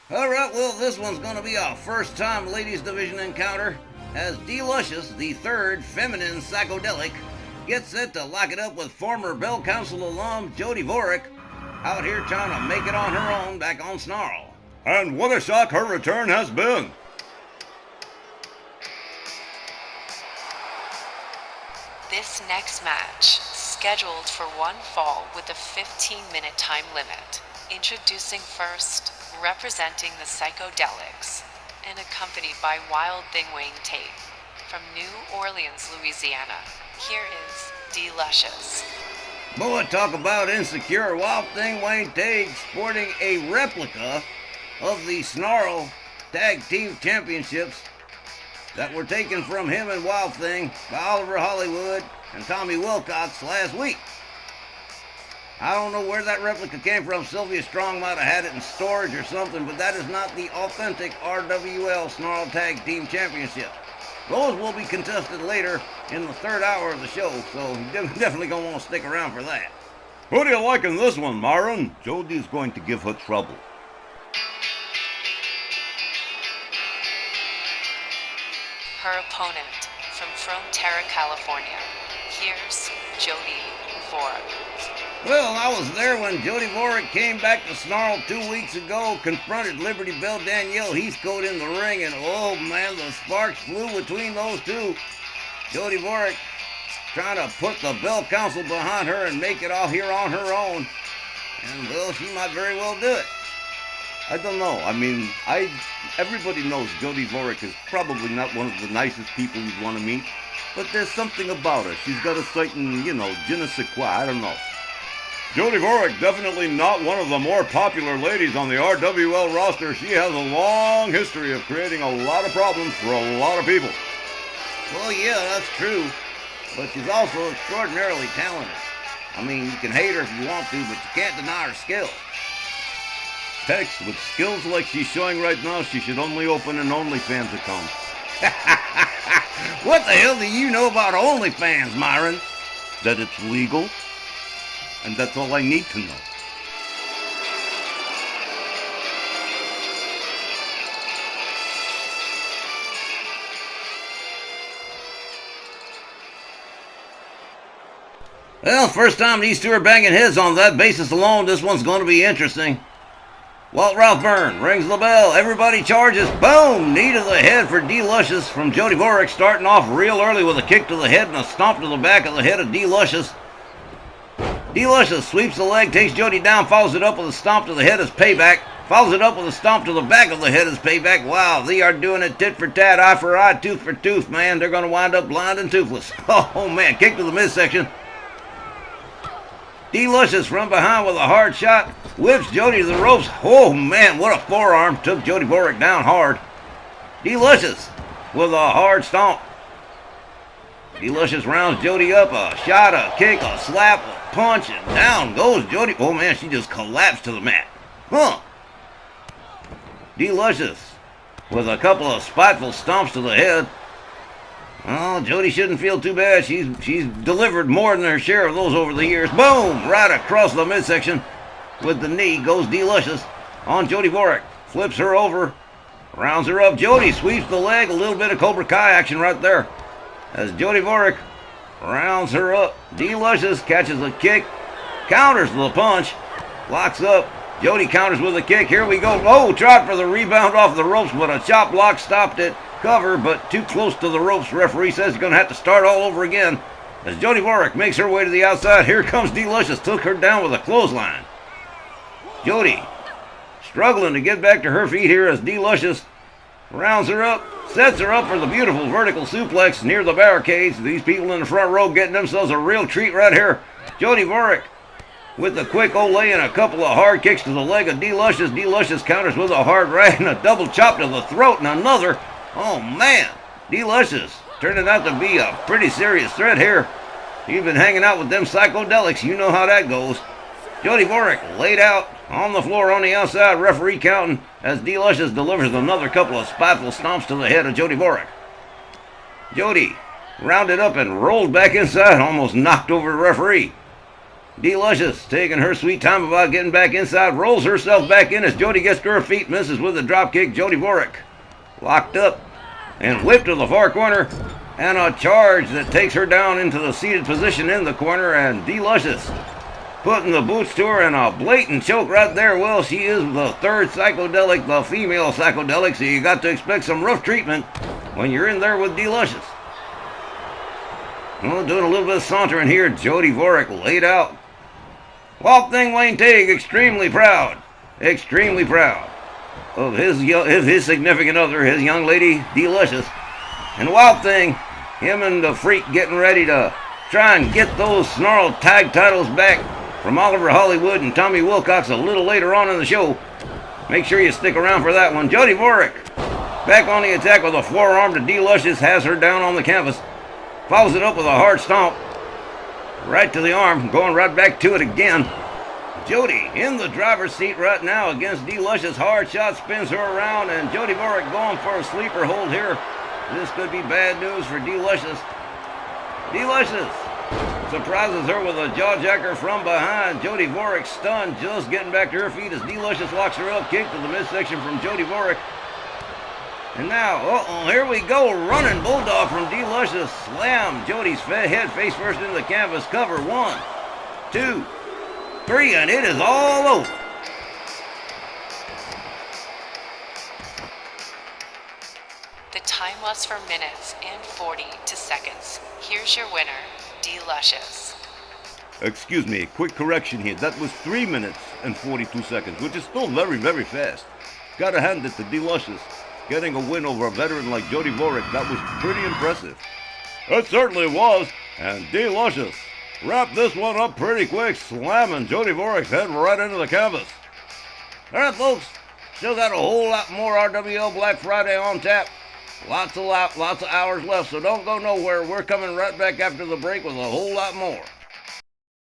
Alright, well, this one's gonna be a first-time ladies division encounter as D-Luscious, the third feminine psychedelic, gets set to lock it up with former Bell Council alum Jody Dvorak, out here trying to make it on her own back on Snarl. And what a shock her return has been. This next match, scheduled for one fall with a 15-minute time limit. Introducing first, representing the Psychedelics, and accompanied by Wild Thing Wayne Tague. From New Orleans, Louisiana, here is D-Luscious. Boy, talk about insecure. Wild Thing Wayne Tague sporting a replica of the Snarl Tag Team Championships that were taken from him and Wild Thing by Oliver Hollywood and Tommy Wilcox last week. I don't know where that replica came from. Sylvia Strong might have had it in storage or something, but that is not the authentic RWL Snarl Tag Team Championship. Those will be contested later in the third hour of the show, so you're definitely going to want to stick around for that. Who do you like in this one, Myron? Jody's going to give her trouble. Her opponent from Frontera, California, here's Jody Dvorak. Well, I was there when Jody Dvorak came back to Snarl 2 weeks ago, confronted Liberty Bell Danielle Heathcote in the ring, and oh man, the sparks flew between those two. Jody Dvorak trying to put the Bell Council behind her and make it all here on her own. And well, she might very well do it. I don't know. I mean, everybody knows Jody Dvorak is probably not one of the nicest people you'd want to meet, but there's something about her. She's got a certain, je ne sais quoi, I don't know. Jody Dvorak, definitely not one of the more popular ladies on the RWL roster. She has a long history of creating a lot of problems for a lot of people. Well, yeah, that's true, but she's also extraordinarily talented. I mean, you can hate her if you want to, but you can't deny her skill. Tex, with skills like she's showing right now, she should only open an OnlyFans account. What the hell do you know about OnlyFans, Myron? That it's legal, and that's all I need to know. Well, first time these two are banging heads on that basis alone, this one's going to be interesting. Walt Rathburn rings the bell. Everybody charges. Boom! Knee to the head for D-Luscious from Jody Dvorak, starting off real early with a kick to the head and a stomp to the back of the head of D-Luscious. D-Luscious sweeps the leg, takes Jody down, follows it up with a stomp to the head as payback. Follows it up with a stomp to the back of the head as payback. Wow, they are doing it tit for tat, eye for eye, tooth for tooth, man. They're going to wind up blind and toothless. Oh, man. Kick to the midsection. D-Luscious from behind with a hard shot. Whips Jody to the ropes. Oh, man, what a forearm. Took Jody Dvorak down hard. D-Luscious with a hard stomp. D-Luscious rounds Jody up. A shot, a kick, a slap, a punch, and down goes Jody. Oh, man, she just collapsed to the mat. Huh. D-Luscious with a couple of spiteful stomps to the head. Oh, Jody shouldn't feel too bad. She's delivered more than her share of those over the years. Boom! Right across the midsection with the knee goes D-Luscious on Jody Dvorak. Flips her over. Rounds her up. Jody sweeps the leg. A little bit of Cobra Kai action right there. As Jody Dvorak rounds her up. D-Luscious catches a kick. Counters the punch. Locks up. Jody counters with a kick. Here we go. Oh, tried for the rebound off the ropes, but a chop block stopped it. Cover, but too close to the ropes. Referee says he's going to have to start all over again. As Jody Dvorak makes her way to the outside, here comes D-Luscious. Took her down with a clothesline. Jody struggling to get back to her feet here as D-Luscious rounds her up, sets her up for the beautiful vertical suplex near the barricades. These people in the front row getting themselves a real treat right here. Jody Dvorak with a quick Olay and a couple of hard kicks to the leg of D-Luscious. D-Luscious counters with a hard right and a double chop to the throat and another. Oh, man. D-Luscious turning out to be a pretty serious threat here. You've been hanging out with them psychedelics. You know how that goes. Jody Dvorak laid out on the floor on the outside. Referee counting as D-Luscious delivers another couple of spiteful stomps to the head of Jody Dvorak. Jody rounded up and rolled back inside. Almost knocked over the referee. Delicious, taking her sweet time about getting back inside, rolls herself back in as Jody gets to her feet, misses with a drop kick. Jody Dvorak locked up and whipped to the far corner, and a charge that takes her down into the seated position in the corner, and Delicious putting the boots to her and a blatant choke right there. Well, she is the third psychedelic, the female psychedelic, so you got to expect some rough treatment when you're in there with Delicious. Well, doing a little bit of sauntering here, Jody Dvorak laid out. Wild Thing Wayne Tague extremely proud of his significant other, his young lady Delicious. And Wild Thing, him and the Freak getting ready to try and get those snarled tag titles back from Oliver Hollywood and Tommy Wilcox a little later on in the show. Make sure you stick around for that one. Jody Dvorak back on the attack with a forearm to Delicious, has her down on the canvas. Follows it up with a hard stomp. Right to the arm, going right back to it again. Jody in the driver's seat right now against Delicious. Hard shot spins her around, and Jody Dvorak going for a sleeper hold here. This could be bad news for Delicious. Delicious surprises her with a jawjacker from behind. Jody Dvorak stunned, just getting back to her feet as Delicious locks her up. Kick to the midsection from Jody Dvorak. And now, here we go. Running bulldog from Delicious. Slam Jody's head face first into the canvas. Cover 1, 2, 3, and it is all over. The time was for minutes and 42 seconds. Here's your winner, Delicious. Excuse me, quick correction here. That was 3 minutes and 42 seconds, which is still very, very fast. Gotta hand it to Delicious. Getting a win over a veteran like Jody Dvorak, that was pretty impressive. It certainly was, and Delicious wrapped this one up pretty quick, slamming Jody Dvorak's head right into the canvas. All right, folks, still got a whole lot more RWL Black Friday on tap. Lots of hours left, so don't go nowhere. We're coming right back after the break with a whole lot more.